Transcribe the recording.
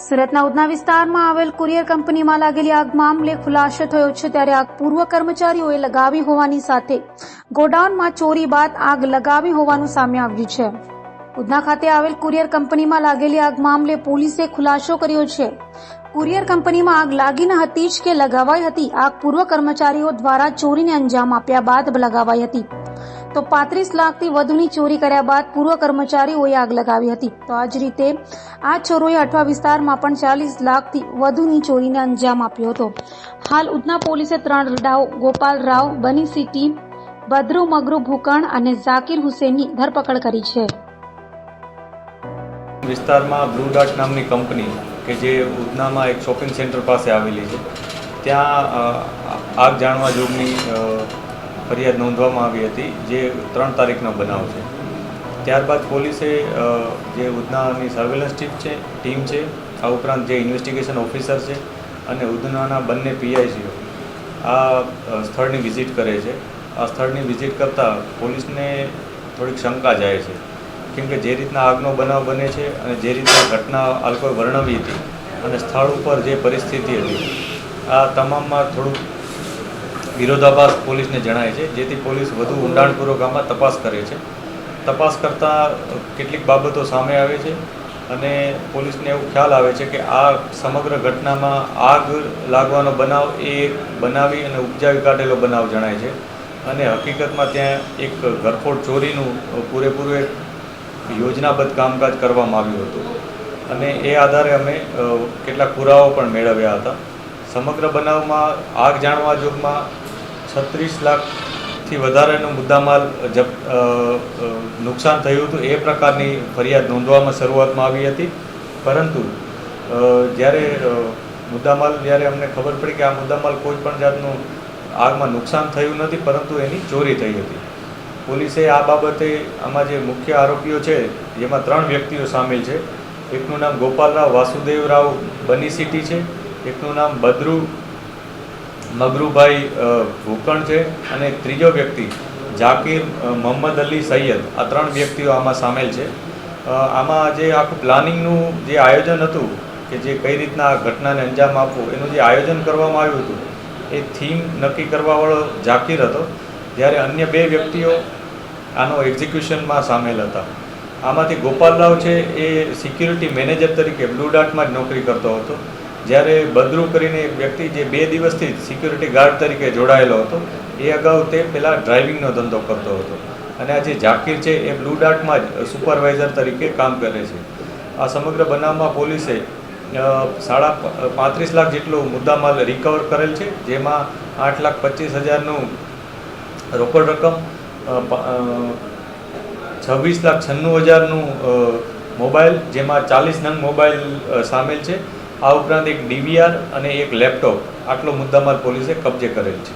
સુરતના ઉધના વિસ્તારમાં આવેલ કુરિયર કંપનીમાં લાગેલી આગ મામલે ખુલાસો થયો છે ત્યારે આગ પૂર્વ કર્મચારીઓએ લગાવી હોવાની સાથે ગોડાઉનમાં ચોરી બાદ આગ લગાવી હોવાનું સામે આવ્યું છે। ઉધના ખાતે આવેલ કુરિયર કંપનીમાં લાગેલી આગ મામલે પોલીસે ખુલાસો કર્યો છે। કુરિયર કંપનીમાં આગ લાગી ન હતી જ કે લગાવાઈ હતી। આગ પૂર્વ કર્મચારીઓ દ્વારા ચોરીને અંજામ આપ્યા બાદ લગાવાઈ હતી તો 35 લાખથી વધુની ચોરી કર્યા બાદ પૂર્વ કર્મચારીઓએ આગ લગાવી હતી। તો આ જ રીતે આ ચોરોએ અઠવા વિસ્તારમાં પણ 40 લાખથી વધુની ચોરીને અંજામ આપ્યો હતો। હાલ ઉધના પોલીસે 3 રડાઓ ગોપાલ રાવ બની સિટી, બદ્રુ મગરૂ ભૂકણ અને ઝાકીર હુસેનની ધરપકડ કરી છે। વિસ્તારમાં બ્લુ ડાર્ટ નામની કંપની કે જે ઉધનામાં એક શોપિંગ સેન્ટર પાસે આવેલી છે, ત્યાં આગ જાણવા જોગની ફરિયાદ નોંધવામાં આવી હતી, જે 3 તારીખનો બનાવ છે। ત્યારબાદ પોલીસે જે ઉધનાની સર્વેલન્સ ટીમ છે, આ ઉપરાંત જે ઇન્વેસ્ટિગેશન ઓફિસર છે અને ઉધનાના બંને પીઆઈસીઓ આ સ્થળની વિઝિટ કરે છે। આ સ્થળની વિઝિટ કરતાં પોલીસને થોડીક શંકા જાય છે, કેમ કે જે રીતના આગનો બનાવ બને છે અને જે રીતના ઘટના આ લોકોએ વર્ણવી હતી અને સ્થળ ઉપર જે પરિસ્થિતિ હતી, આ તમામમાં થોડુંક વિરોધાભાસ પોલીસને જણાય છે, જેથી પોલીસ વધુ ઊંડાણપૂર્વક આમાં તપાસ કરે છે। તપાસ કરતાં કેટલીક બાબતો સામે આવે છે અને પોલીસને એવું ખ્યાલ આવે છે કે આ સમગ્ર ઘટનામાં આગ લાગવાનો બનાવ એ બનાવી અને ઉપજાવી કાઢેલો બનાવ જણાય છે અને હકીકતમાં ત્યાં એક ઘરફોડ ચોરીનું પૂરેપૂરું એક યોજનાબદ્ધ કામકાજ કરવામાં આવ્યું હતું અને એ આધારે અમે કેટલાક પુરાવાઓ પણ મેળવ્યા હતા। સમગ્ર બનાવમાં આગ જાણવા જોગમાં 36 લાખથી વધારેનો મુદ્દામાલ નુકસાન થયું હતું, એ પ્રકારની ફરિયાદ નોંધવામાં શરૂઆતમાં આવી હતી। પરંતુ જ્યારે અમને ખબર પડી કે આ મુદ્દામાલ કોઈ પણ જાતનું આગમાં નુકસાન થયું નથી, પરંતુ એની ચોરી થઈ હતી, પોલીસે આ બાબતે આમાં જે મુખ્ય આરોપીઓ છે, જેમાં 3 વ્યક્તિઓ સામેલ છે, એકનું નામ ગોપાલરાવ વાસુદેવરાવ બની સિટી છે, એકનું નામ બદ્રુ મગરૂભાઈ ભૂકણ છે અને ત્રીજો વ્યક્તિ ઝાકીર મોહમ્મદ અલી સૈયદ, આ 3 વ્યક્તિઓ આમાં સામેલ છે। આમાં જે આખું પ્લાનિંગનું જે આયોજન હતું કે જે કઈ રીતના આ ઘટનાને અંજામ આપવું, એનું જે આયોજન કરવામાં આવ્યું હતું, એ થીમ નક્કી કરવાવાળો ઝાકીર હતો, જ્યારે અન્ય 2 વ્યક્તિઓ આનો એક્ઝિક્યુશનમાં સામેલ હતા। આમાંથી ગોપાલરાવ છે એ સિક્યુરિટી મેનેજર તરીકે બ્લુ ડાર્ટમાં જ નોકરી કરતો હતો, જ્યારે બદ્રુ કરીને એક વ્યક્તિ જે 2 દિવસથી જ સિક્યુરિટી ગાર્ડ તરીકે જોડાયેલો હતો, એ અગાઉ તે પહેલાં ડ્રાઇવિંગનો ધંધો કરતો હતો અને આ જે ઝાકીર છે એ બ્લુ ડાર્ટમાં જ સુપરવાઇઝર તરીકે કામ કરે છે। આ સમગ્ર બનાવમાં પોલીસે 35 લાખ જેટલો મુદ્દામાલ રિકવર કરેલ છે, જેમાં 8,25,000નું રોકડ રકમ, 26,96,000નું મોબાઈલ, જેમાં 40 નંગ મોબાઈલ સામેલ છે। આ ઉપરાંત એક DVR અને એક લેપટોપ, આટલો મુદ્દામાલ પોલીસે કબજે કરેલ છે।